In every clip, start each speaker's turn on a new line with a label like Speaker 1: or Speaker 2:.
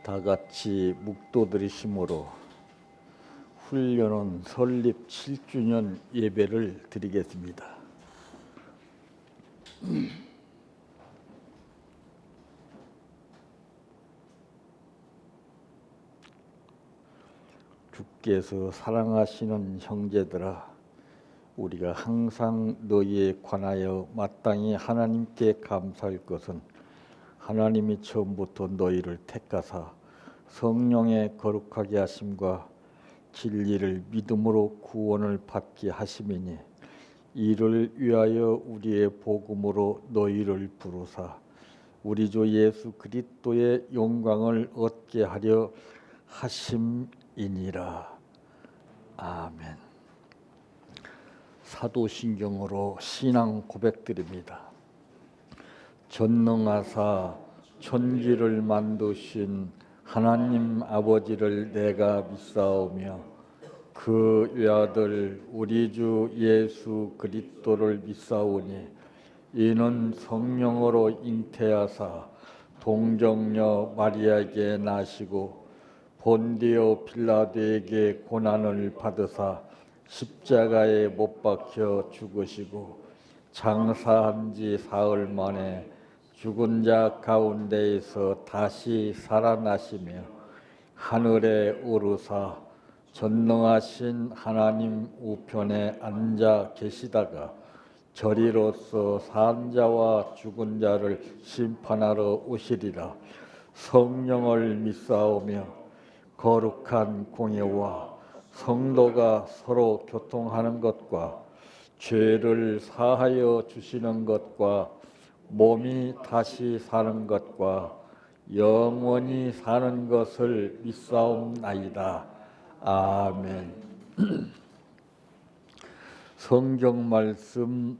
Speaker 1: 다 같이 묵도드리심으로 훈련원 설립 7주년 예배를 드리겠습니다. 주께서 사랑하시는 형제들아, 우리가 항상 너희에 관하여 마땅히 하나님께 감사할 것은 하나님이 처음부터 너희를 택하사 성령의 거룩하게 하심과 진리를 믿음으로 구원을 받게 하심이니, 이를 위하여 우리의 복음으로 너희를 부르사 우리 주 예수 그리스도의 영광을 얻게 하려 하심이니라. 아멘. 사도신경으로 신앙 고백드립니다. 전능하사 천지를 만드신 하나님 아버지를 내가 믿사오며 그 외아들 우리 주 예수 그리스도를 믿사오니, 이는 성령으로 잉태하사 동정녀 마리아에게 나시고 본디오 빌라도에게 고난을 받으사 십자가에 못 박혀 죽으시고 장사한 지 사흘 만에 죽은 자 가운데에서 다시 살아나시며 하늘에 오르사 전능하신 하나님 우편에 앉아 계시다가 저리로서 산 자와 죽은 자를 심판하러 오시리라. 성령을 믿사오며 거룩한 공예와 성도가 서로 교통하는 것과 죄를 사하여 주시는 것과 몸이 다시 사는 것과 영원히 사는 것을 믿사옵나이다. 아멘. 성경 말씀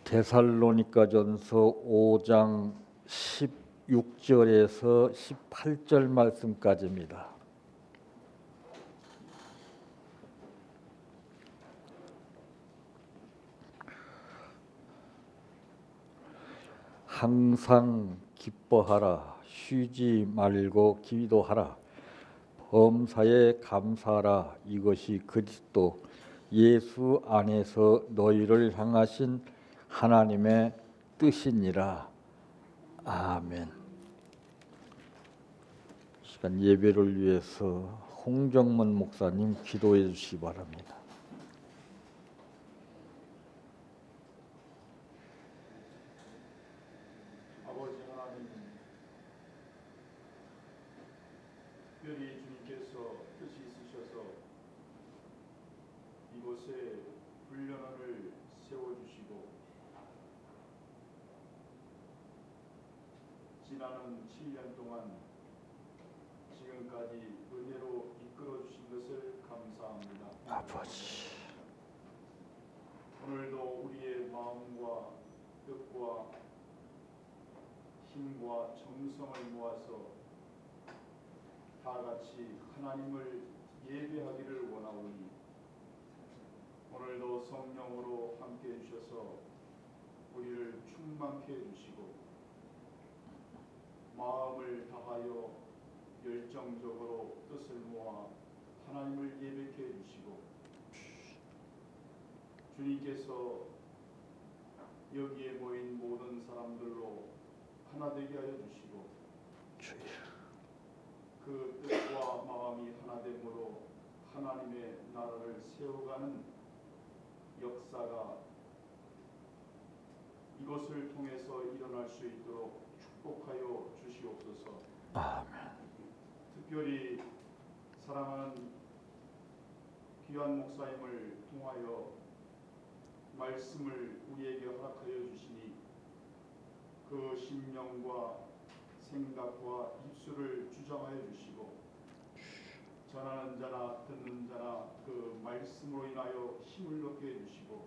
Speaker 1: 데살로니가전서 5장 16절에서 18절 말씀까지입니다. 항상 기뻐하라. 쉬지 말고 기도하라. 범사에 감사하라. 이것이 그리스도 예수 안에서 너희를 향하신 하나님의 뜻이니라. 아멘. 시간 예배를 위해서 홍정문 목사님 기도해 주시기 바랍니다.
Speaker 2: 아버지 하나님, 특별히 주님께서 뜻이 있으셔서 이곳에 훈련원을 세워주시고 지나는 7년 동안 지금까지 은혜로 이끌어 주신 것을 감사합니다.
Speaker 1: 아버지,
Speaker 2: 오늘도 우리의 마음과 뜻과 힘과 정성을 모아서 다 같이 하나님을 예배하기를 원하오니, 오늘도 성령으로 함께 해주셔서 우리를 충만케 해주시고 마음을 다하여 열정적으로 뜻을 모아 하나님을 예배케 해주시고, 주님께서 여기에 모인 모든 사람들로 하나 되게 하여 주시고 그 뜻과 마음이 하나됨으로 하나님의 나라를 세워가는 역사가 이것을 통해서 일어날 수 있도록 축복하여 주시옵소서.
Speaker 1: 아멘.
Speaker 2: 특별히 사랑하는 귀한 목사님을 통하여 말씀을 우리에게 허락하여 주시니, 그 심령과 생각과 입술을 주장하여 주시고 전하는 자나 듣는 자나 그 말씀으로 인하여 힘을 얻게 해주시고,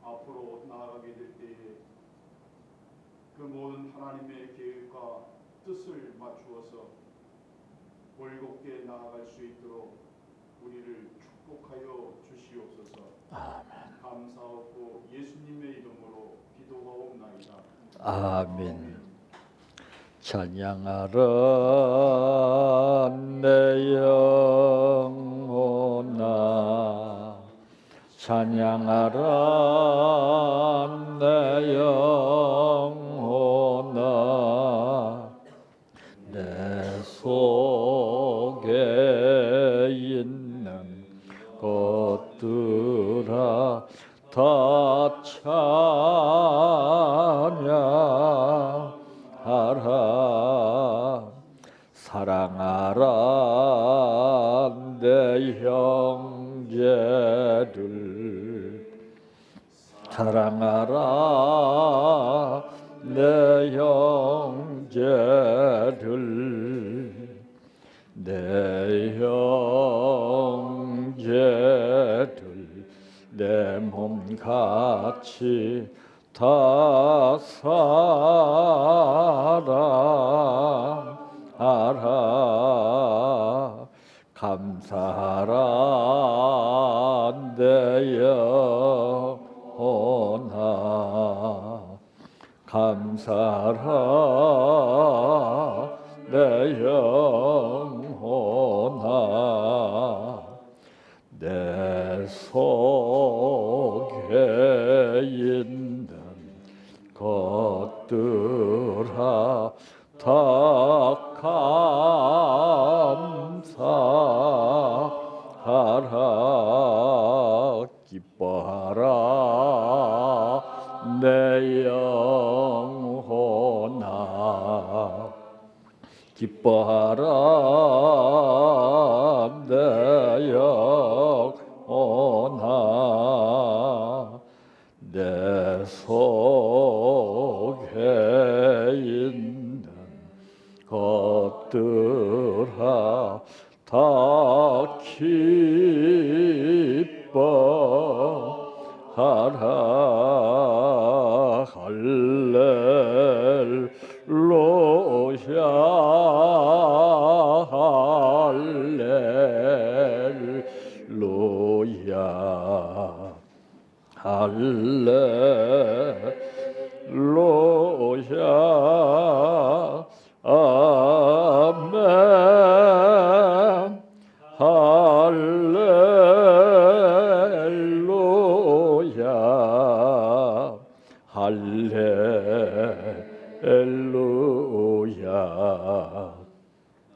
Speaker 2: 앞으로 나아가게 될 때에 그 모든 하나님의 계획과 뜻을 맞추어서 올곧게 나아갈 수 있도록 우리를 축복하여 주시옵소서.
Speaker 1: 아멘.
Speaker 2: 감사하고 예수님의 이름으로 기도하옵나이다.
Speaker 1: 아멘. 찬양하라 내 영혼아 찬양하라 내 영혼아 내 속에 있는 것들아 다 찬양하라 사랑하라 내 형제를 사랑하라 내 형제를 내 형제들 내 몸같이 다 사랑하라 감사하라 내 영혼아 감사하라 내 영혼아 내 속에 있는 것들아 다 감사하라 기뻐하라 내 영혼아 기뻐하라 내 영혼아 내 속에 있는 것들아 다 기뻐하라 할렐루야 할렐루야 아멘 할렐루야 할렐루야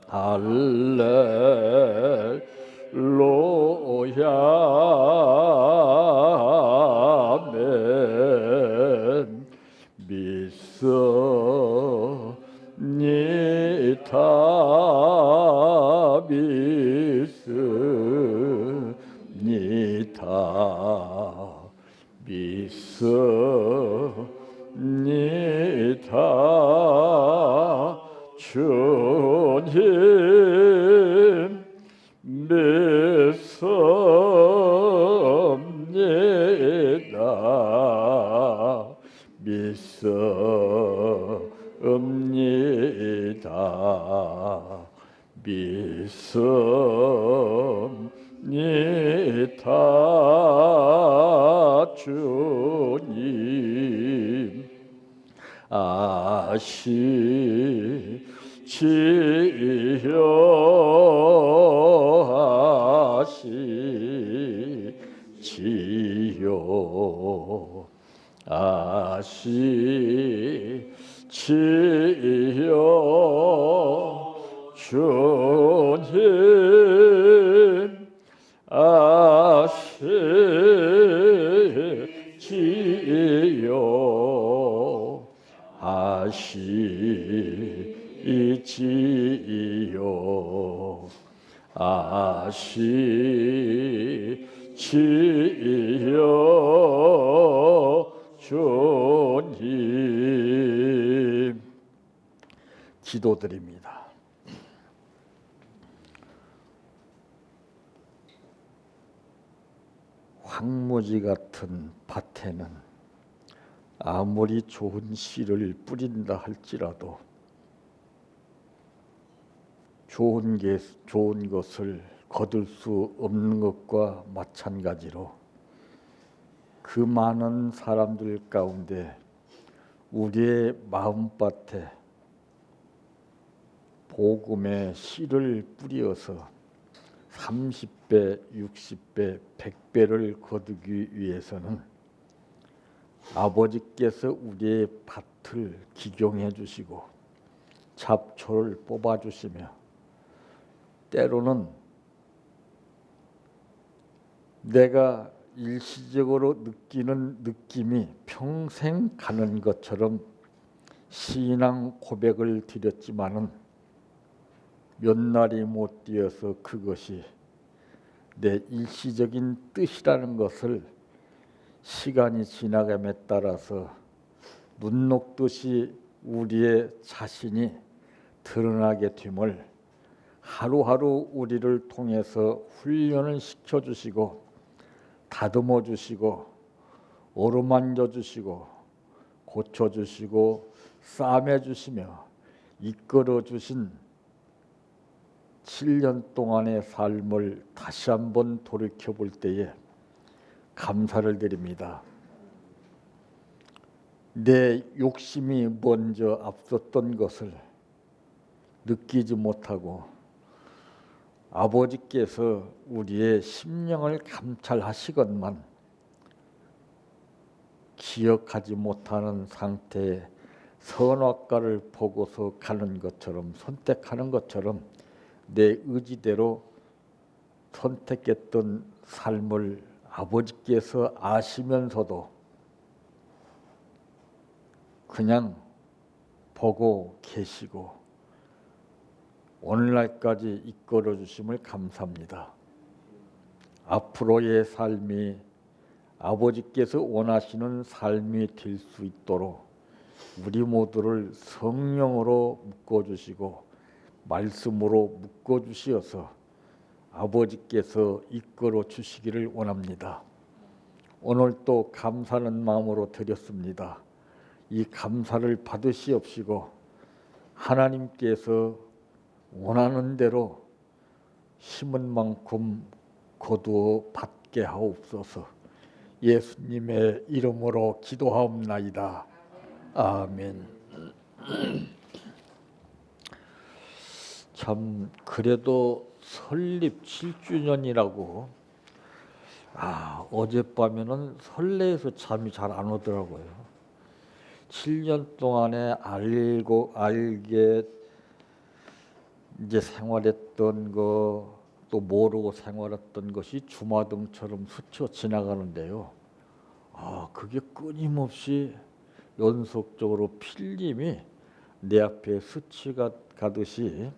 Speaker 1: 할렐루야 아멘 믿습니다 믿습니다 믿습니다 주님 믿습니다 믿습니다 믿습니다 주님 아시지요 아시지요 주님 아시지요 아시지요 아시지요 주님 기도드립니다. 황무지 같은 밭에는 아무리 좋은 씨를 뿌린다 할지라도 좋은 것을 거둘 수 없는 것과 마찬가지로 그 많은 사람들 가운데 우리의 마음밭에 복음의 씨를 뿌려서 30배, 60배, 100배를 거두기 위해서는 아버지께서 우리의 밭을 기경해 주시고 잡초를 뽑아 주시며 때로는 내가 일시적으로 느끼는 느낌이 평생 가는 것처럼 신앙 고백을 드렸지만은 몇 날이 못 되어서 그것이 내 일시적인 뜻이라는 것을 시간이 지나감에 따라서 눈 녹듯이 우리의 자신이 드러나게 됨을 하루하루 우리를 통해서 훈련을 시켜주시고 다듬어 주시고 어루만져 주시고 고쳐 주시고 싸매 주시며 이끌어 주신 7년 동안의 삶을 다시 한번 돌이켜 볼 때에 감사를 드립니다. 내 욕심이 먼저 앞섰던 것을 느끼지 못하고 아버지께서 우리의 심령을 감찰하시건만 기억하지 못하는 상태에 선악과를 보고서 가는 것처럼 선택하는 것처럼 내 의지대로 선택했던 삶을 아버지께서 아시면서도 그냥 보고 계시고 오늘날까지 이끌어 주심을 감사합니다. 앞으로의 삶이 아버지께서 원하시는 삶이 될 수 있도록 우리 모두를 성령으로 묶어주시고 말씀으로 묶어주시어서 아버지께서 이끌어 주시기를 원합니다. 오늘 또 감사하는 마음으로 드렸습니다. 이 감사를 받으시옵시고 하나님께서 원하는 대로 심은 만큼 거두어 받게 하옵소서. 예수님의 이름으로 기도하옵나이다. 아멘. 참 그래도 설립 7주년이라고 어젯밤에는 설레서 잠이 잘 안 오더라고요. 7년 동안에 알게 이제 생활했던 거 또 모르고 생활했던 것이 주마등처럼 스쳐 지나가는데요. 그게 끊임없이 연속적으로 필름이 내 앞에 스치가듯이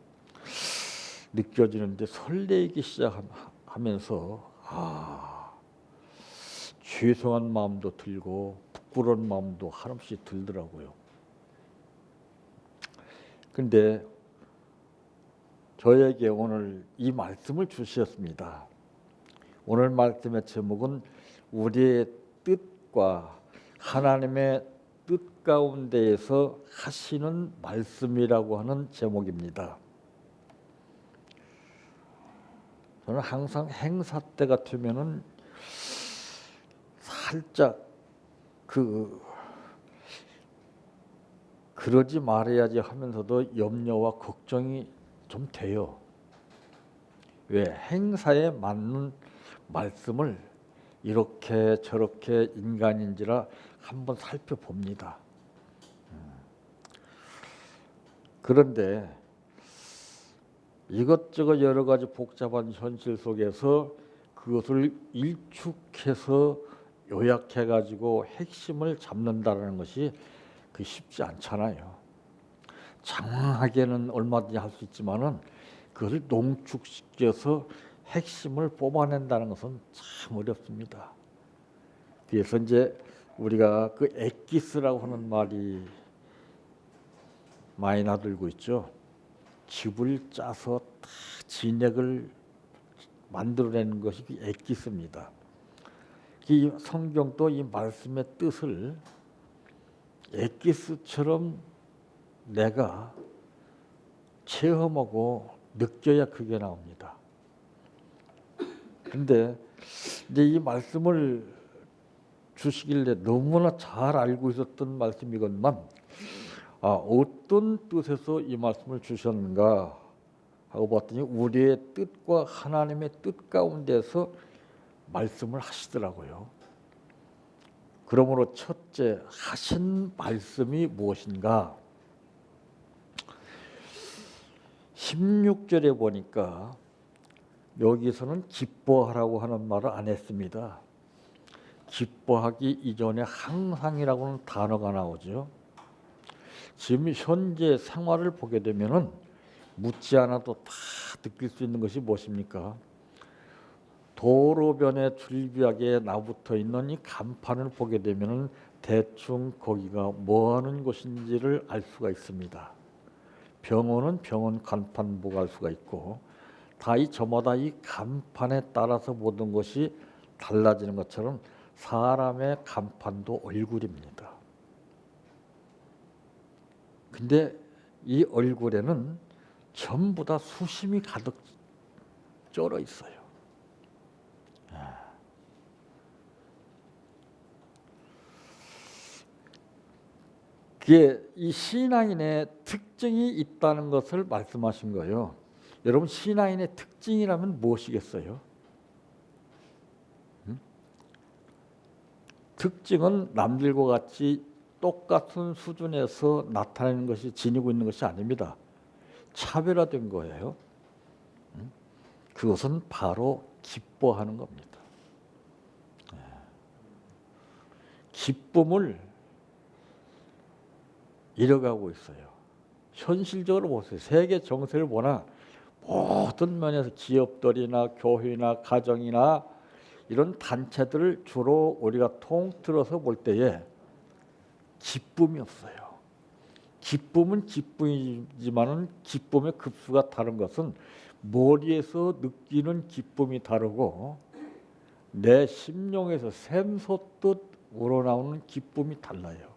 Speaker 1: 느껴지는데 설레기 시작하면서 죄송한 마음도 들고 부끄러운 마음도 한없이 들더라고요. 근데 저에게 오늘 이 말씀을 주셨습니다. 오늘 말씀의 제목은 우리의 뜻과 하나님의 뜻 가운데에서 하시는 말씀이라고 하는 제목입니다. 저는 항상 행사 때 같으면은 살짝 그러지 말아야지 하면서도 염려와 걱정이 좀 돼요. 왜? 행사에 맞는 말씀을 이렇게 저렇게 인간인지라 한번 살펴봅니다. 그런데 이것저것 여러 가지 복잡한 현실 속에서 그것을 일축해서 요약해 가지고 핵심을 잡는다는 것이 쉽지 않잖아요. 장황하게는 얼마든지 할 수 있지만은 그것을 농축시켜서 핵심을 뽑아낸다는 것은 참 어렵습니다. 그래서 이제 우리가 그 엑기스라고 하는 말이 많이 나들고 있죠. 집을 짜서 다 진액을 만들어내는 것이 그 엑기스입니다. 이 성경도 이 말씀의 뜻을 엑기스처럼 내가 체험하고 느껴야 그게 나옵니다. 그런데 이제 이 말씀을 주시길래 너무나 잘 알고 있었던 말씀이건만 어떤 뜻에서 이 말씀을 주셨는가 하고 봤더니 우리의 뜻과 하나님의 뜻 가운데서 말씀을 하시더라고요. 그러므로 첫째 하신 말씀이 무엇인가? 16절에 보니까 여기서는 기뻐하라고 하는 말을 안 했습니다. 기뻐하기 이전에 항상이라고는 단어가 나오죠. 지금 현재 생활을 보게 되면은 묻지 않아도 다 느낄 수 있는 것이 무엇입니까? 도로변에 줄비하게 나붙어 있는 이 간판을 보게 되면은 대충 거기가 뭐 하는 곳인지를 알 수가 있습니다. 병원은 병원 간판 보고 알 수가 있고, 다 이 저마다 이 간판에 따라서 모든 것이 달라지는 것처럼 사람의 간판도 얼굴입니다. 근데 이 얼굴에는 전부 다 수심이 가득 쩔어 있어요. 그게 이 신앙인의 특징이 있다는 것을 말씀하신 거예요. 여러분, 신앙인의 특징이라면 무엇이겠어요? 특징은 남들과 같이 똑같은 수준에서 나타내는 것이, 지니고 있는 것이 아닙니다. 차별화된 거예요. 그것은 바로 기뻐하는 겁니다. 기쁨을 잃어가고 있어요. 현실적으로 보세요. 세계 정세를 보나 모든 면에서 기업들이나 교회나 가정이나 이런 단체들을 주로 우리가 통틀어서 볼 때에 기쁨이 없어요. 기쁨은 기쁨이지만은 기쁨의 급수가 다른 것은 머리에서 느끼는 기쁨이 다르고 내 심령에서 샘솟듯 우러나오는 기쁨이 달라요.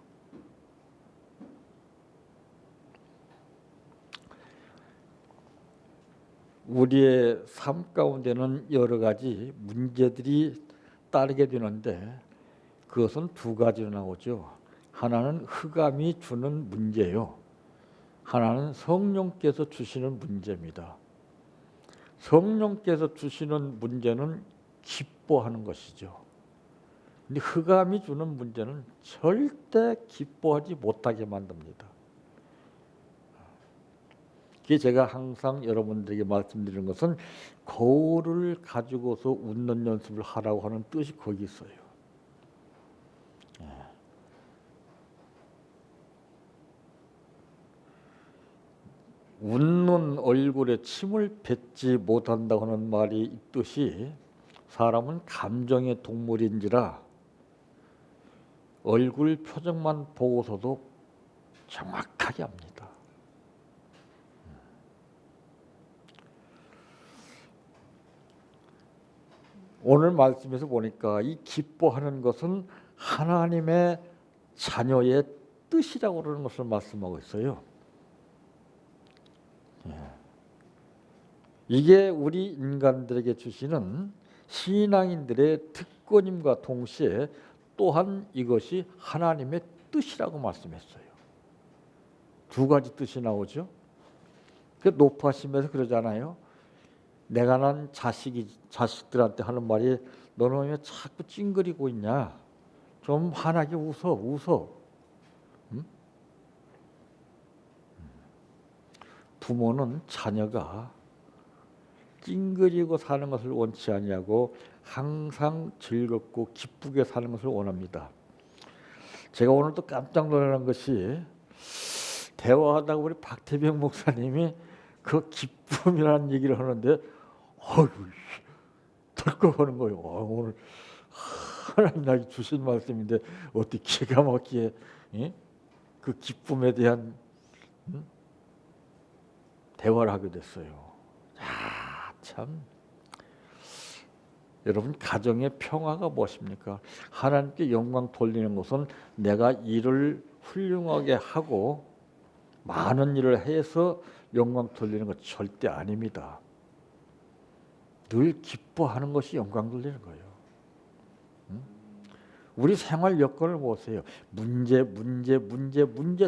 Speaker 1: 우리의 삶 가운데는 여러 가지 문제들이 따르게 되는데 그것은 두 가지로 나오죠. 하나는 흑암이 주는 문제요. 하나는 성령께서 주시는 문제입니다. 성령께서 주시는 문제는 기뻐하는 것이죠. 근데 흑암이 주는 문제는 절대 기뻐하지 못하게 만듭니다. 그게 제가 항상 여러분들에게 말씀드리는 것은 거울을 가지고서 웃는 연습을 하라고 하는 뜻이 거기 있어요. 웃는 얼굴에 침을 뱉지 못한다고 하는 말이 있듯이 사람은 감정의 동물인지라 얼굴 표정만 보고서도 정확하게 압니다. 오늘 말씀에서 보니까 이 기뻐하는 것은 하나님의 자녀의 뜻이라고 그러는 것을 말씀하고 있어요. 이게 우리 인간들에게 주시는 신앙인들의 특권임과 동시에 또한 이것이 하나님의 뜻이라고 말씀했어요. 두 가지 뜻이 나오죠. 그 높아심에서 그러잖아요. 내가 난 자식들한테 하는 말이 너는 왜 자꾸 찡그리고 있냐? 좀 환하게 웃어. 응? 부모는 자녀가 찡그리고 사는 것을 원치 아니하고 항상 즐겁고 기쁘게 사는 것을 원합니다. 제가 오늘 또 깜짝 놀라는 것이 대화하다가 우리 박태병 목사님이 그 기쁨이라는 얘기를 하는데 덜컥하는 거예요. 오늘 하나님 나에게 주신 말씀인데 어떻게 기가 막히게 그 기쁨에 대한 대화를 하게 됐어요. 참 여러분, 가정의 평화가 무엇입니까? 하나님께 영광 돌리는 것은 내가 일을 훌륭하게 하고 많은 일을 해서 영광 돌리는 것 절대 아닙니다. 늘 기뻐하는 것이 영광 돌리는 거예요. 우리 생활 여건을 보세요. 문제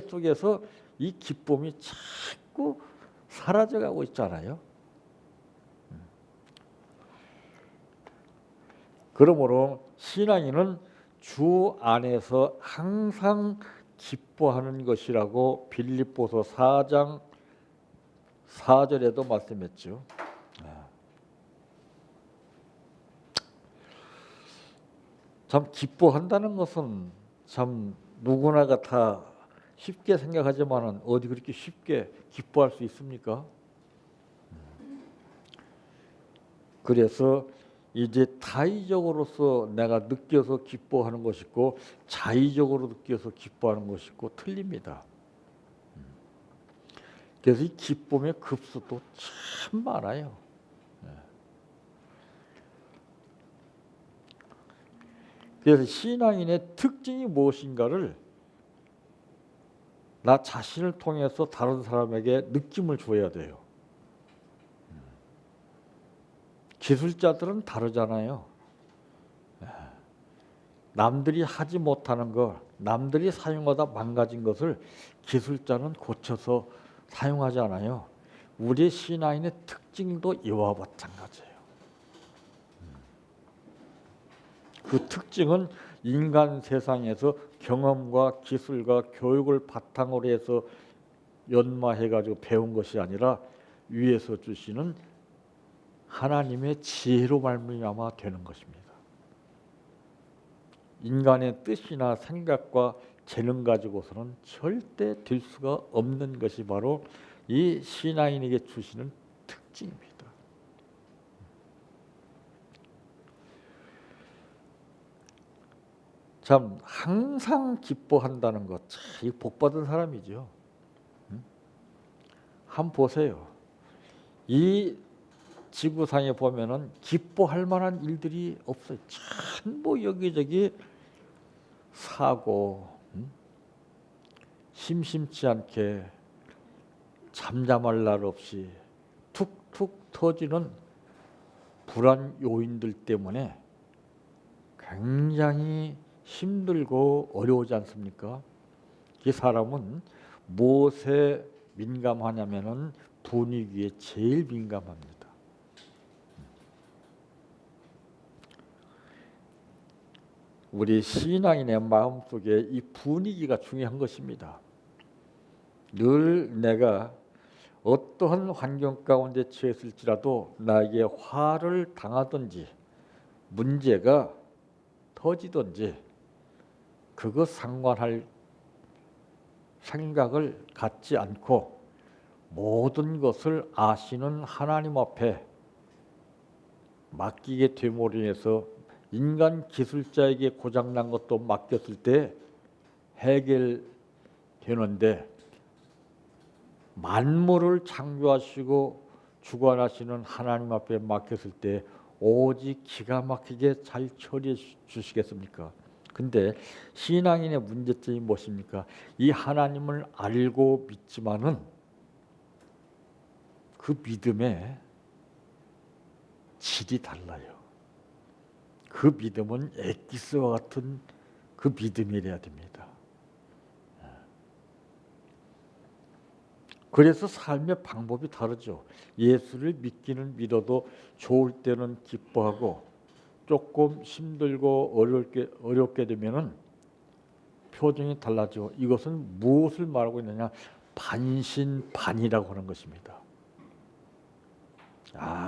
Speaker 1: 속에서 이 기쁨이 자꾸 사라져가고 있잖아요. 그러므로 신앙인은 주 안에서 항상 기뻐하는 것이라고 빌립보서 4장 4절에도 말씀했죠. 참 기뻐한다는 것은 참 누구나가 다 쉽게 생각하지만은 어디 그렇게 쉽게 기뻐할 수 있습니까? 그래서 이제 타의적으로서 내가 느껴서 기뻐하는 것이 있고 자의적으로 느껴서 기뻐하는 것이 있고 틀립니다. 그래서 이 기쁨의 급수도 참 많아요. 그래서 신앙인의 특징이 무엇인가를 나 자신을 통해서 다른 사람에게 느낌을 줘야 돼요. 기술자들은 다르잖아요. 남들이 하지 못하는 것, 남들이 사용하다 망가진 것을 기술자는 고쳐서 사용하잖아요. 우리 신앙인의 특징도 이와 마찬가지예요. 그 특징은 인간 세상에서 경험과 기술과 교육을 바탕으로 해서 연마해가지고 배운 것이 아니라 위에서 주시는 하나님의 지혜로 말미암아 되는 것입니다. 인간의 뜻이나 생각과 재능 가지고서는 절대 될 수가 없는 것이 바로 이 신앙인에게 주시는 특징입니다. 참 항상 기뻐한다는 것, 참 복받은 사람이죠. 한번 보세요. 이 지구상에 보면은 기뻐할 만한 일들이 없어요. 전부 여기저기 사고, 심심치 않게 잠잠할 날 없이 툭툭 터지는 불안 요인들 때문에 굉장히 힘들고 어려우지 않습니까? 이 사람은 무엇에 민감하냐면은 분위기에 제일 민감합니다. 우리 신앙인의 마음속에 이 분위기가 중요한 것입니다. 늘 내가 어떠한 환경 가운데 처했을지라도 나에게 화를 당하든지 문제가 터지든지 그거 상관할 생각을 갖지 않고 모든 것을 아시는 하나님 앞에 맡기게 됨으로 인해서 인간 기술자에게 고장난 것도 맡겼을 때 해결되는데 만물을 창조하시고 주관하시는 하나님 앞에 맡겼을 때 오직 기가 막히게 잘 처리해 주시겠습니까? 근데 신앙인의 문제점이 무엇입니까? 이 하나님을 알고 믿지만은 그 믿음의 질이 달라요. 그 믿음은 엑기스와 같은 그 믿음이래야 됩니다. 그래서 삶의 방법이 다르죠. 예수를 믿기는 믿어도 좋을 때는 기뻐하고 조금 힘들고 어렵게 되면은 표정이 달라져. 이것은 무엇을 말하고 있느냐? 반신반의라고 하는 것입니다.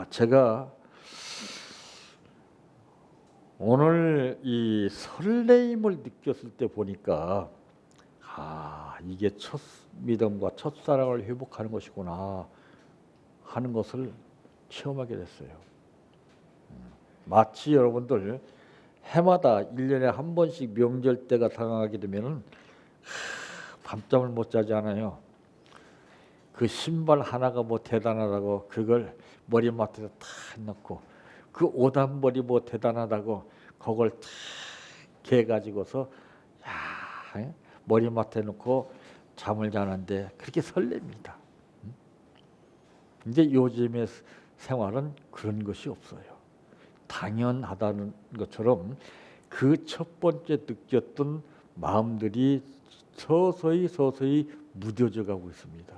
Speaker 1: 제가 오늘 이 설레임을 느꼈을 때 보니까 이게 첫 믿음과 첫사랑을 회복하는 것이구나 하는 것을 체험하게 됐어요. 마치 여러분들 해마다 1년에 한 번씩 명절 때가 다가가게 되면은 밤잠을 못 자지 않아요. 그 신발 하나가 뭐 대단하다고 그걸 머리맡에 다 넣고 그 오단머리 뭐 대단하다고 그걸 탁 개가지고서 머리맡에 놓고 잠을 자는데 그렇게 설렙니다. 이제 요즘의 생활은 그런 것이 없어요. 당연하다는 것처럼 그 첫 번째 느꼈던 마음들이 서서히 무뎌져 가고 있습니다.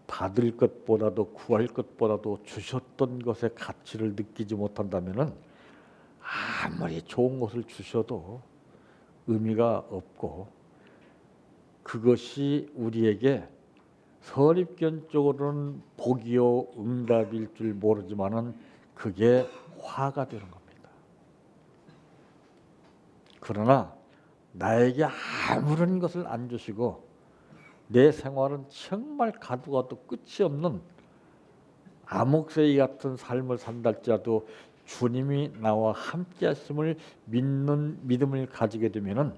Speaker 1: 받을 것보다도 구할 것보다도 주셨던 것의 가치를 느끼지 못한다면은 아무리 좋은 것을 주셔도 의미가 없고, 그것이 우리에게 선입견적으로는 복이요 응답일 줄 모르지만은 그게 화가 되는 겁니다. 그러나 나에게 아무런 것을 안 주시고 내 생활은 정말 가도 가도 끝이 없는 암흑새이 같은 삶을 산달지라도 주님이 나와 함께 하심을 믿는 믿음을 가지게 되면은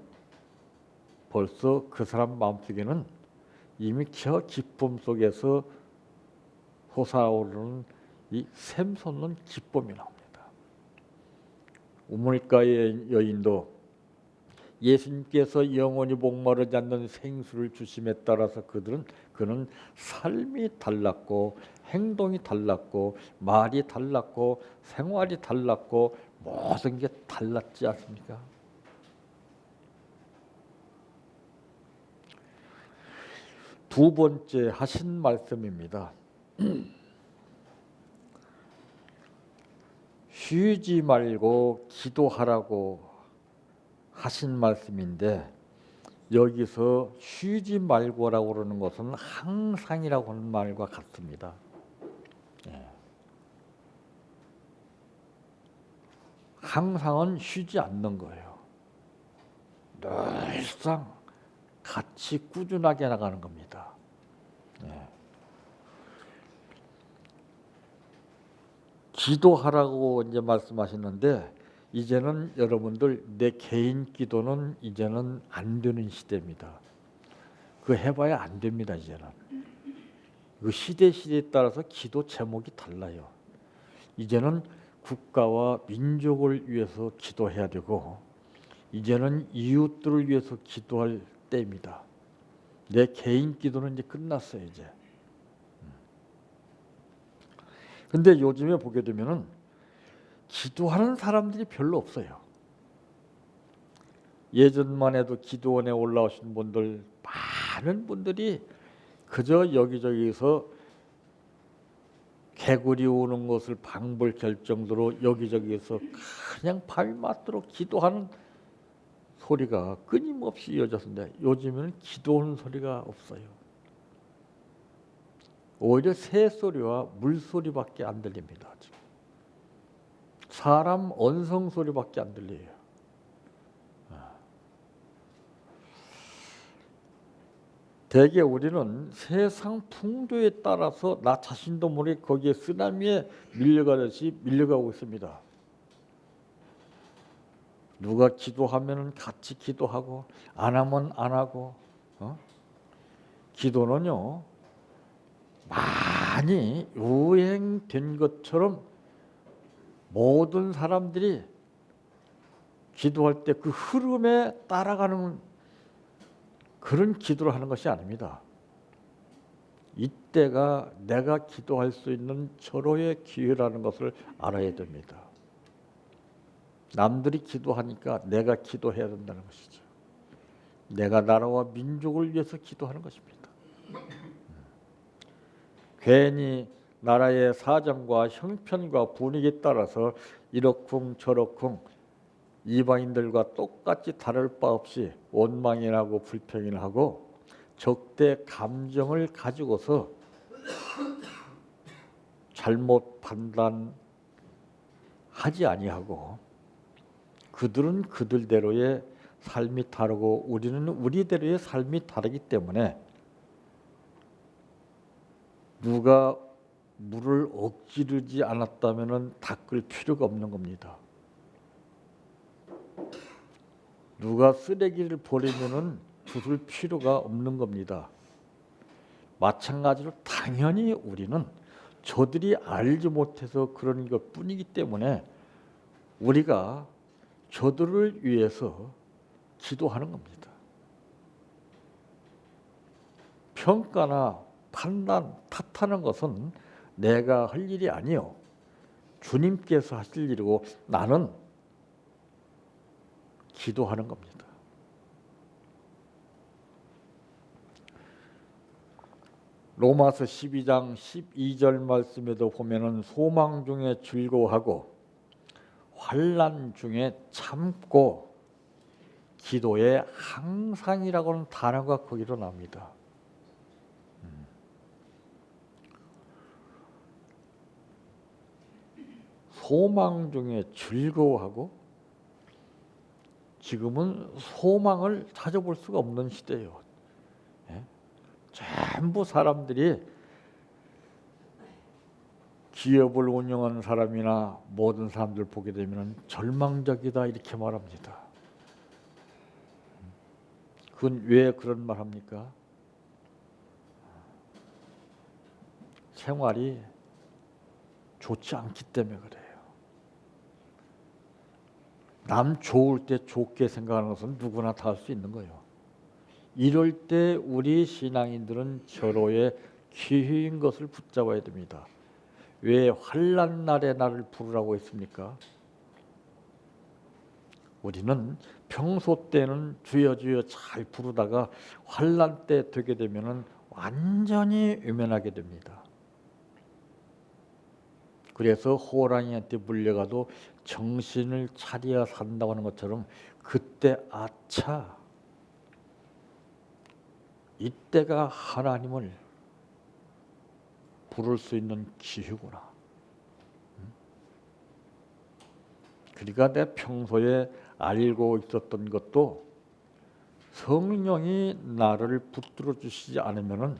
Speaker 1: 벌써 그 사람 마음속에는 이미 저 기쁨 속에서 솟아오르는 이 샘솟는 기쁨이 나옵니다. 우물가의 여인도 예수님께서 영원히 목마르지 않는 생수를 주심에 따라서 그는 삶이 달랐고 행동이 달랐고 말이 달랐고 생활이 달랐고 모든 게 달랐지 않습니까? 두 번째 하신 말씀입니다. 쉬지 말고 기도하라고 하신 말씀인데, 여기서 쉬지 말고라고 그러는 것은 항상이라고 하는 말과 같습니다. 항상은 쉬지 않는 거예요. 늘상 같이 꾸준하게 나가는 겁니다. 기도하라고 이제 말씀하셨는데, 이제는 여러분들 내 개인 기도는 이제는 안 되는 시대입니다. 그거 해봐야 안 됩니다. 이제는 그 시대에 따라서 기도 제목이 달라요. 이제는 국가와 민족을 위해서 기도해야 되고, 이제는 이웃들을 위해서 기도할 때입니다. 내 개인 기도는 이제 끝났어요. 이제. 근데 요즘에 보게 되면은 기도하는 사람들이 별로 없어요. 예전만 해도 기도원에 올라오신 분들, 많은 분들이 그저 여기저기서 개구리 우는 것을 방불케 할 정도로 여기저기서 그냥 밤이 맞도록 기도하는 소리가 끊임없이 이어졌는데, 요즘에는 기도하는 소리가 없어요. 오히려 새소리와 물소리밖에 안 들립니다. 지금. 사람 언성 소리밖에 안 들려요. 대개 우리는 세상 풍조에 따라서 나 자신도 모르게 거기에 쓰나미에 밀려가듯이 밀려가고 있습니다. 누가 기도하면 같이 기도하고, 안 하면 안 하고. 기도는요, 많이 유행된 것처럼 모든 사람들이 기도할 때 그 흐름에 따라가는 그런 기도를 하는 것이 아닙니다. 이때가 내가 기도할 수 있는 절호의 기회라는 것을 알아야 됩니다. 남들이 기도하니까 내가 기도해야 된다는 것이죠. 내가 나라와 민족을 위해서 기도하는 것입니다. 괜히 나라의 사정과 형편과 분위기에 따라서 이러쿵 저러쿵 이방인들과 똑같이 다를 바 없이 원망이하고 불평을 하고 적대 감정을 가지고서 잘못 판단하지 아니하고, 그들은 그들대로의 삶이 다르고 우리는 우리대로의 삶이 다르기 때문에 누가 물을 억지르지 않았다면 닦을 필요가 없는 겁니다. 누가 쓰레기를 버리면 부술 필요가 없는 겁니다. 마찬가지로 당연히 우리는 저들이 알지 못해서 그런 것뿐이기 때문에 우리가 저들을 위해서 기도하는 겁니다. 평가나 판단, 탓하는 것은 내가 할 일이 아니요, 주님께서 하실 일이고, 나는 기도하는 겁니다. 로마서 12장 12절 말씀에도 보면은 소망 중에 즐거워하고 환난 중에 참고 기도에 항상이라고는 단어가 거기로 나옵니다. 소망 중에 즐거워하고, 지금은 소망을 찾아볼 수가 없는 시대예요. 예? 전부 사람들이 기업을 운영하는 사람이나 모든 사람들 보게 되면 절망적이다 이렇게 말합니다. 그건 왜 그런 말 합니까? 생활이 좋지 않기 때문에 그래요. 남 좋을 때 좋게 생각하는 것은 누구나 다 할 수 있는 거예요. 이럴 때 우리 신앙인들은 절호의 기회인 것을 붙잡아야 됩니다. 왜 환난 날에 나를 부르라고 했습니까? 우리는 평소 때는 주여 주여 잘 부르다가 환난 때 되게 되면은 완전히 외면하게 됩니다. 그래서 호랑이한테 물려가도 정신을 차려야 산다고 하는 것처럼 그때 아차, 이때가 하나님을 부를 수 있는 기회구나. 그러니까 내 평소에 알고 있었던 것도 성령이 나를 붙들어 주시지 않으면은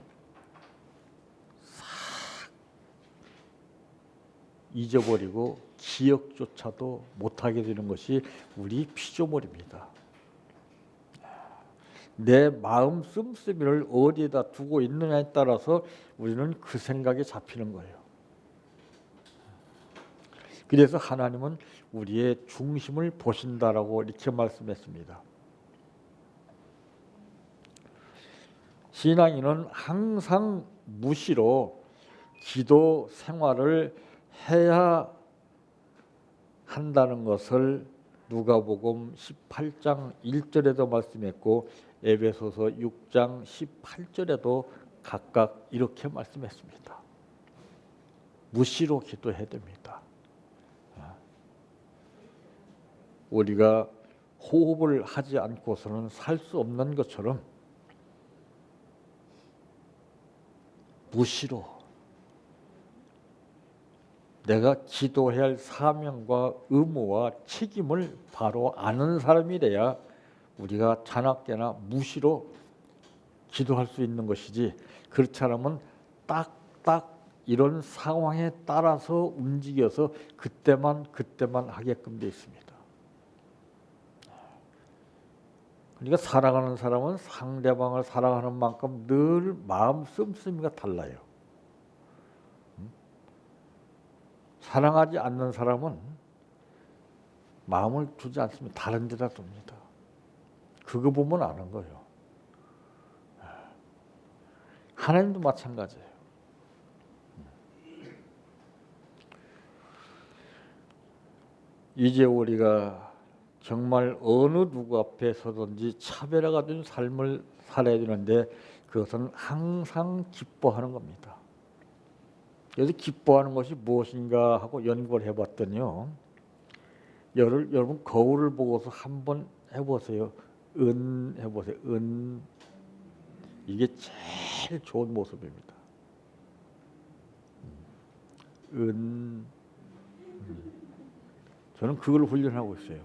Speaker 1: 싹 잊어버리고 기억조차도 못하게 되는 것이 우리 피조물입니다. 내 마음 씀씀이를 어디에다 두고 있느냐에 따라서 우리는 그 생각에 잡히는 거예요. 그래서 하나님은 우리의 중심을 보신다라고 이렇게 말씀했습니다. 신앙인은 항상 무시로 기도 생활을 해야 한다는 것을 누가복음 18장 1절에도 말씀했고 에베소서 6장 18절에도 각각 이렇게 말씀했습니다. 무시로 기도해야 됩니다. 우리가 호흡을 하지 않고서는 살 수 없는 것처럼 무시로 내가 기도해야 할 사명과 의무와 책임을 바로 아는 사람이래야 우리가 자나깨나 무시로 기도할 수 있는 것이지, 그렇지 않으면 딱딱 이런 상황에 따라서 움직여서 그때만 하게끔 되어 있습니다. 그러니까 사랑하는 사람은 상대방을 사랑하는 만큼 늘 마음 씀씀이가 달라요. 사랑하지 않는 사람은 마음을 두지 않습니다. 다른 데다 둡니다. 그거 보면 아는 거예요. 하나님도 마찬가지예요. 이제 우리가 정말 어느 누구 앞에 서든지 차별화가 된 삶을 살아야 되는데 그것은 항상 기뻐하는 겁니다. 그래서 기뻐하는 것이 무엇인가 하고 연구를 해봤더니요. 여러분 거울을 보고서 한번 해보세요. 해보세요. 이게 제일 좋은 모습입니다. 저는 그걸 훈련하고 있어요.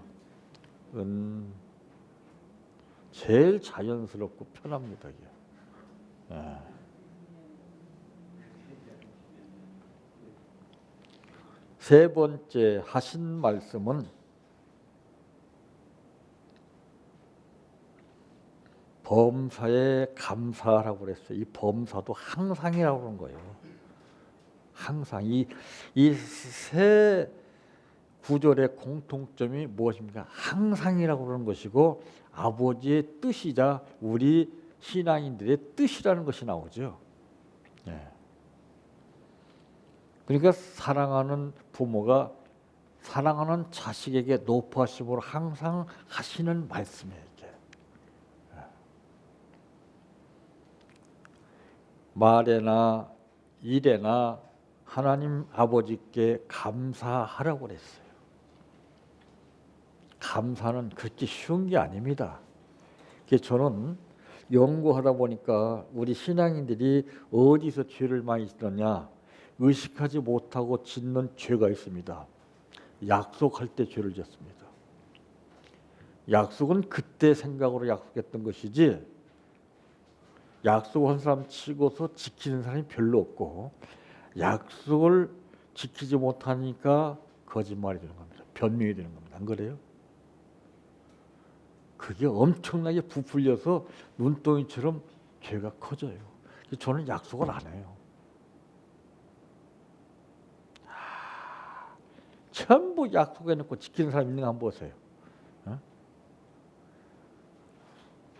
Speaker 1: 제일 자연스럽고 편합니다. 이게. 세 번째 하신 말씀은 범사에 감사하라고 그랬어요. 이 범사도 항상이라고 그런 거예요. 항상 이 세 구절의 공통점이 무엇입니까? 항상이라고 그러는 것이고 아버지의 뜻이자 우리 신앙인들의 뜻이라는 것이 나오죠. 그러니까 사랑하는 부모가 사랑하는 자식에게 높아심으로 항상 하시는 말씀이에요. 이게. 말에나 일에나 하나님 아버지께 감사하라고 그랬어요. 감사는 그렇게 쉬운 게 아닙니다. 저는 연구하다 보니까 우리 신앙인들이 어디서 죄를 많이 짓느냐, 의식하지 못하고 짓는 죄가 있습니다. 약속할 때 죄를 짓습니다. 약속은 그때 생각으로 약속했던 것이지, 약속한 사람 치고서 지키는 사람이 별로 없고, 약속을 지키지 못하니까 거짓말이 되는 겁니다. 변명이 되는 겁니다. 안 그래요? 그게 엄청나게 부풀려서 눈덩이처럼 죄가 커져요. 저는 약속을 안 해요. 전부 약속해놓고 지키는 사람 있는 거 한번 보세요. 어?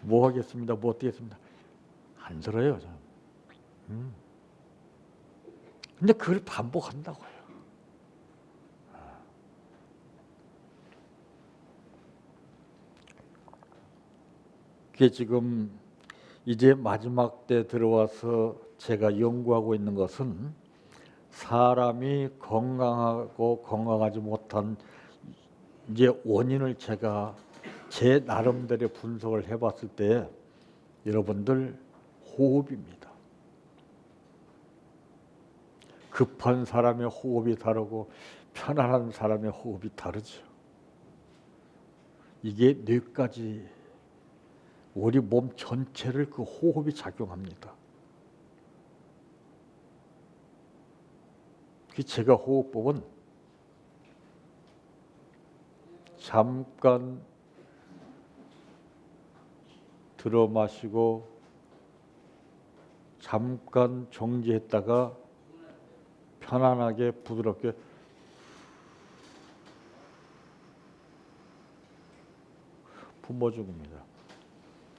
Speaker 1: 뭐 하겠습니다. 뭐 어떻겠습니다. 안 들어요. 저는. 근데 그걸 반복한다고요. 그게 지금 이제 마지막 때 들어와서 제가 연구하고 있는 것은 사람이 건강하고 건강하지 못한 이제 원인을 제가 제 나름대로 분석을 해봤을 때 여러분들 호흡입니다. 급한 사람의 호흡이 다르고 편안한 사람의 호흡이 다르죠. 이게 뇌까지 우리 몸 전체를 그 호흡이 작용합니다. 제가 호흡법은 잠깐 들어 마시고 잠깐 정지했다가 편안하게 부드럽게 품어준 겁니다.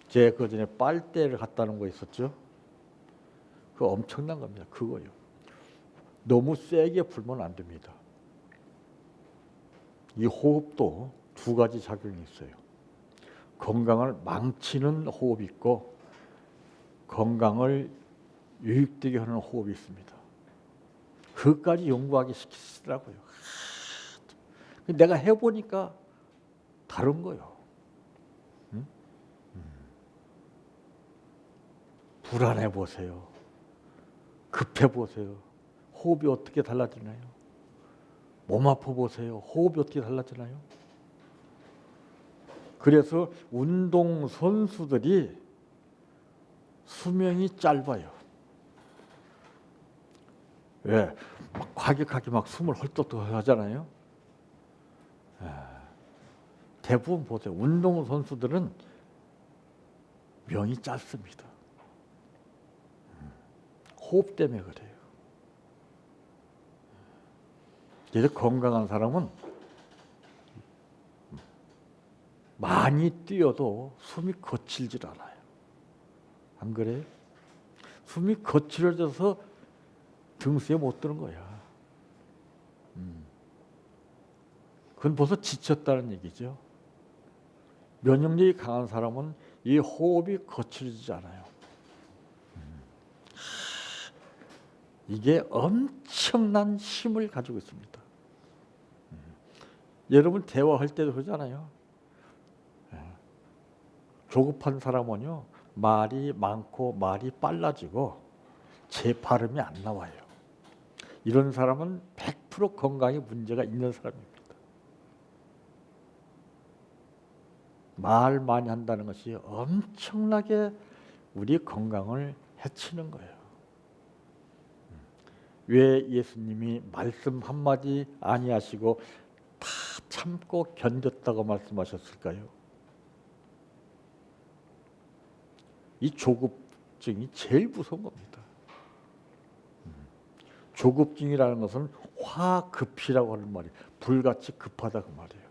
Speaker 1: 제가 그 전에 빨대를 갖다는 거 있었죠? 그거 엄청난 겁니다. 그거요. 너무 세게 불면 안 됩니다. 이 호흡도 두 가지 작용이 있어요. 건강을 망치는 호흡이 있고 건강을 유익되게 하는 호흡이 있습니다. 그것까지 연구하기 시키시더라고요. 내가 해보니까 다른 거예요. 응? 불안해 보세요. 급해 보세요. 호흡이 어떻게 달라지나요? 몸 아파 보세요. 호흡이 어떻게 달라지나요? 그래서 운동 선수들이 수명이 짧아요. 왜? 막 과격하게 막 숨을 헐떡헐떡 하잖아요. 대부분 보세요. 운동 선수들은 명이 짧습니다. 호흡 때문에 그래요. 그래서 건강한 사람은 많이 뛰어도 숨이 거칠질 않아요. 안 그래요? 숨이 거칠어져서 등수에 못 드는 거야. 그건 벌써 지쳤다는 얘기죠. 면역력이 강한 사람은 이 호흡이 거칠어지지 않아요. 이게 엄청난 힘을 가지고 있습니다. 여러분 대화할 때도 그러잖아요. 조급한 사람은요, 말이 많고 말이 빨라지고 제 발음이 안 나와요. 이런 사람은 100% 건강에 문제가 있는 사람입니다. 말 많이 한다는 것이 엄청나게 우리 건강을 해치는 거예요. 왜 예수님이 말씀 한마디 아니하시고 다 참고 견뎠다고 말씀하셨을까요? 이 조급증이 제일 무서운 겁니다. 조급증이라는 것은 화급이라고 하는 말이에요. 불같이 급하다 그 말이에요.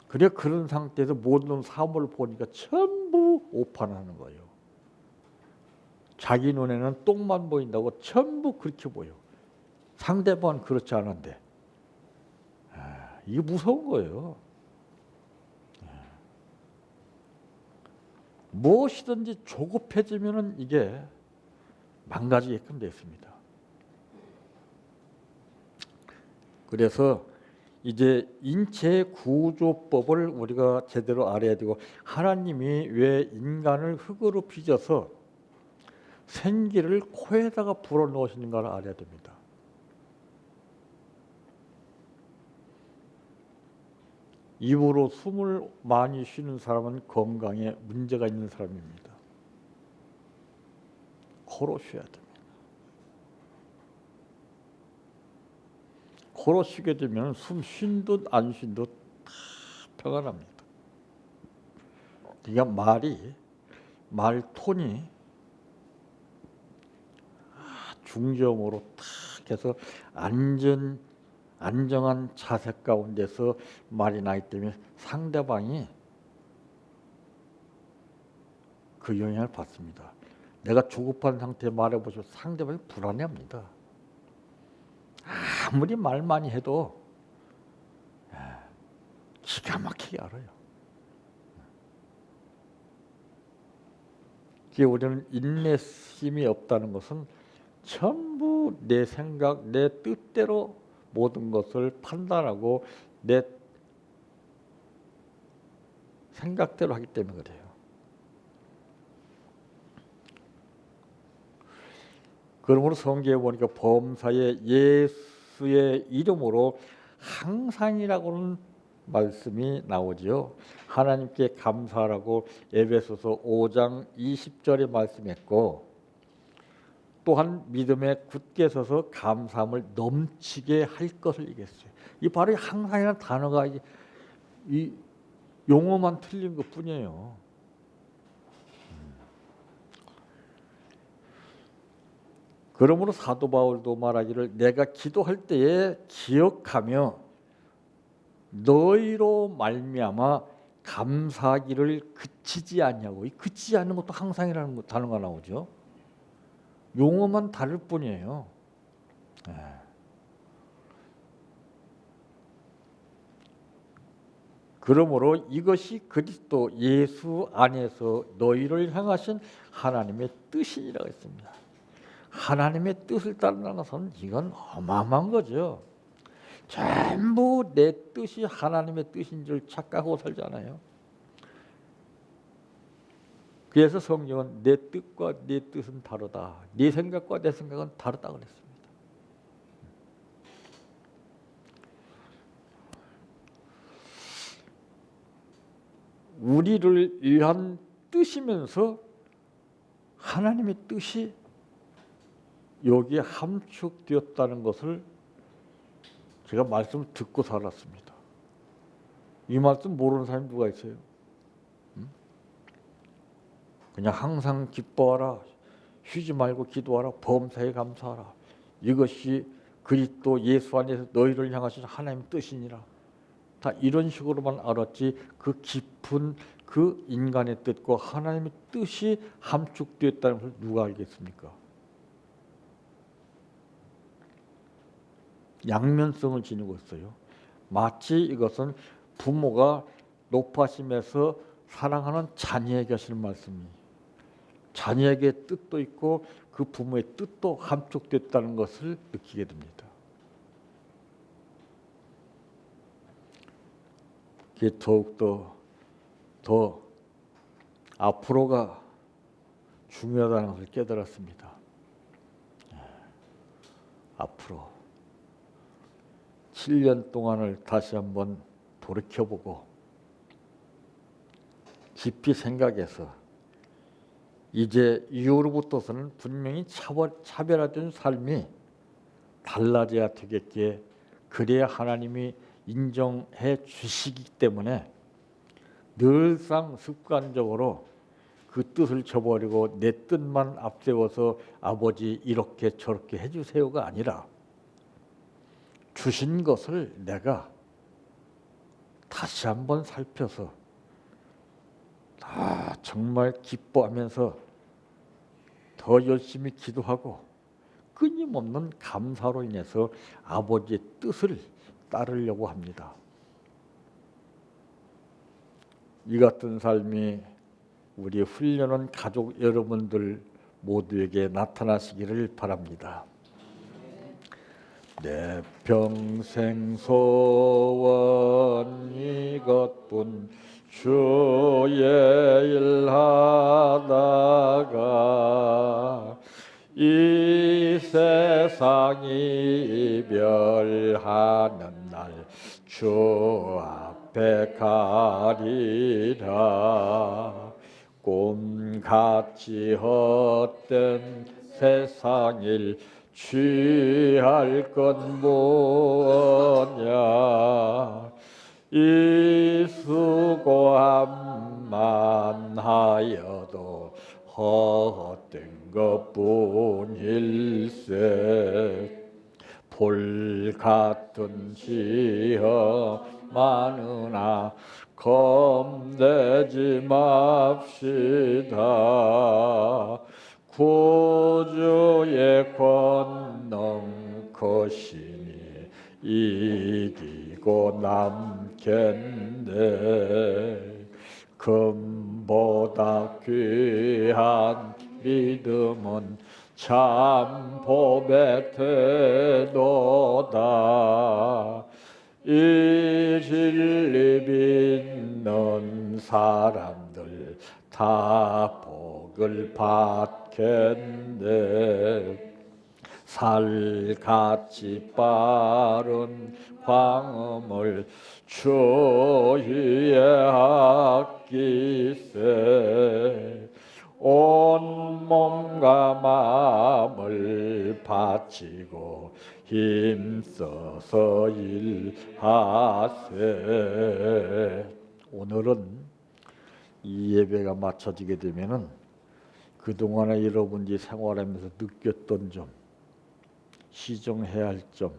Speaker 1: 그래 그런 상태에서 모든 사물을 보니까 전부 오판하는 거예요. 자기 눈에는 똥만 보인다고 전부 그렇게 보여. 상대방은 그렇지 않은데 이게 무서운 거예요. 무엇이든지 조급해지면은 이게 망가지게끔 됐습니다. 그래서 이제 인체 구조법을 우리가 제대로 알아야 되고, 하나님이 왜 인간을 흙으로 빚어서 생기를 코에다가 불어넣으시는가를 알아야 됩니다. 입으로 숨을 많이 쉬는 사람은 건강에 문제가 있는 사람입니다. 코로 쉬어야 됩니다. 코로 쉬게 되면 숨 쉰 듯 안 쉰 듯 다 표가 납니다. 그러니까 말 톤이 중저음으로 탁 해서 안정한 자세 가운데서 말이 나기 때문에 상대방이 그 영향을 받습니다. 내가 조급한 상태에 말해보시면 상대방이 불안해합니다. 아무리 말 많이 해도 기가 막히게 알아요. 우리는 인내심이 없다는 것은 전부 내 생각, 내 뜻대로 모든 것을 판단하고 내 생각대로 하기 때문에 그래요. 그러므로 성경에 보니까 범사에 예수의 이름으로 항상이라고는 말씀이 나오지요. 하나님께 감사하라고 에베소서 5장 20절에 말씀했고, 또한 믿음에 굳게 서서 감사함을 넘치게 할 것을 얘기했어요. 이 바로 항상이라는 단어가 이 용어만 틀린 것뿐이에요. 그러므로 사도 바울도 말하기를 내가 기도할 때에 기억하며 너희로 말미암아 감사하기를 그치지 않냐고. 이 그치지 않는 것도 항상이라는 단어가 나오죠. 용어만 다를 뿐이에요. 그러므로 이것이 그리스도 예수 안에서 너희를 향하신 하나님의 뜻이라고 했습니다. 하나님의 뜻을 따르는 것은 이건 어마어마한 거죠. 전부 내 뜻이 하나님의 뜻인 줄 착각하고 살잖아요. 그래서 성경은 내 뜻과 내 뜻은 다르다. 네 생각과 내 생각은 다르다 그랬습니다. 우리를 위한 뜻이면서 하나님의 뜻이 여기에 함축되었다는 것을 제가 말씀을 듣고 살았습니다. 이 말씀 모르는 사람이 누가 있어요? 그냥 항상 기뻐하라, 쉬지 말고 기도하라, 범사에 감사하라. 이것이 그리스도 예수 안에서 너희를 향하신 하나님의 뜻이니라. 다 이런 식으로만 알았지, 그 깊은 그 인간의 뜻과 하나님의 뜻이 함축되었다는 것을 누가 알겠습니까? 양면성을 지니고 있어요. 마치 이것은 부모가 높아심에서 사랑하는 자녀에게 하시는 말씀이, 자녀에게 뜻도 있고 그 부모의 뜻도 함축됐다는 것을 느끼게 됩니다. 그게 더욱더 더 앞으로가 중요하다는 것을 깨달았습니다. 앞으로 7년 동안을 다시 한번 돌이켜보고 깊이 생각해서 이제 이후로부터서는 분명히 차별화된 삶이 달라져야 되겠기에, 그래야 하나님이 인정해 주시기 때문에 늘상 습관적으로 그 뜻을 저버리고 내 뜻만 앞세워서 아버지 이렇게 저렇게 해주세요가 아니라 주신 것을 내가 다시 한번 살펴서 정말 기뻐하면서 더 열심히 기도하고 끊임없는 감사로 인해서 아버지의 뜻을 따르려고 합니다. 이 같은 삶이 우리 훈련원 가족 여러분들 모두에게 나타나시기를 바랍니다. 내 평생 소원 이것뿐 주의 일 하다가 이 세상이 이별하는 날 주 앞에 가리라. 꿈같이 헛된 세상일 취할 건 뭐냐. 이 수고함만 하여도 헛된 것뿐일세. 볼 같은 시험 많으나 겁내지 맙시다. 구주의 권능 크시니 이기고 남겠네. 금보다 귀한 믿음은 참 복의 태도다. 이 진리 믿는 사람들 다 복을 받겠네. 살같이 빠른 광음을 주위에 아끼세. 온 몸과 마음을 바치고 힘써서 일하세. 오늘은 이 예배가 마쳐지게 되면은 그동안에 여러분이 생활하면서 느꼈던 점, 시정해야 할 점,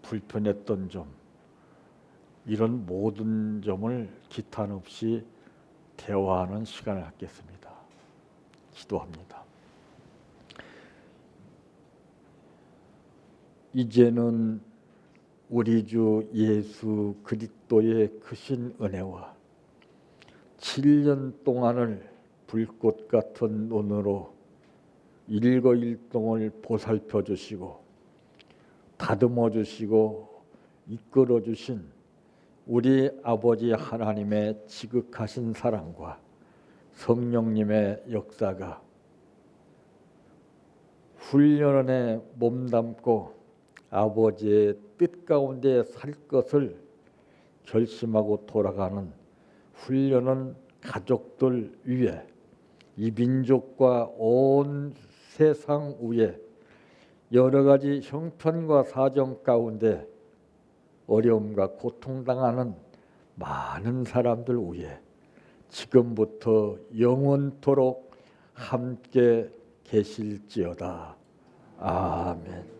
Speaker 1: 불편했던 점, 이런 모든 점을 기탄 없이 대화하는 시간을 갖겠습니다. 기도합니다. 이제는 우리 주 예수 그리스도의 크신 은혜와 7년 동안을 불꽃 같은 눈으로 일거일동을 보살펴 주시고 다듬어 주시고 이끌어 주신 우리 아버지 하나님의 지극하신 사랑과 성령님의 역사가 훈련원에 몸담고 아버지의 뜻 가운데 살 것을 결심하고 돌아가는 훈련원 가족들 위에 이 민족과 온 세상 위에 여러 가지 형편과 사정 가운데 어려움과 고통당하는 많은 사람들 위에 지금부터 영원토록 함께 계실지어다. 아멘.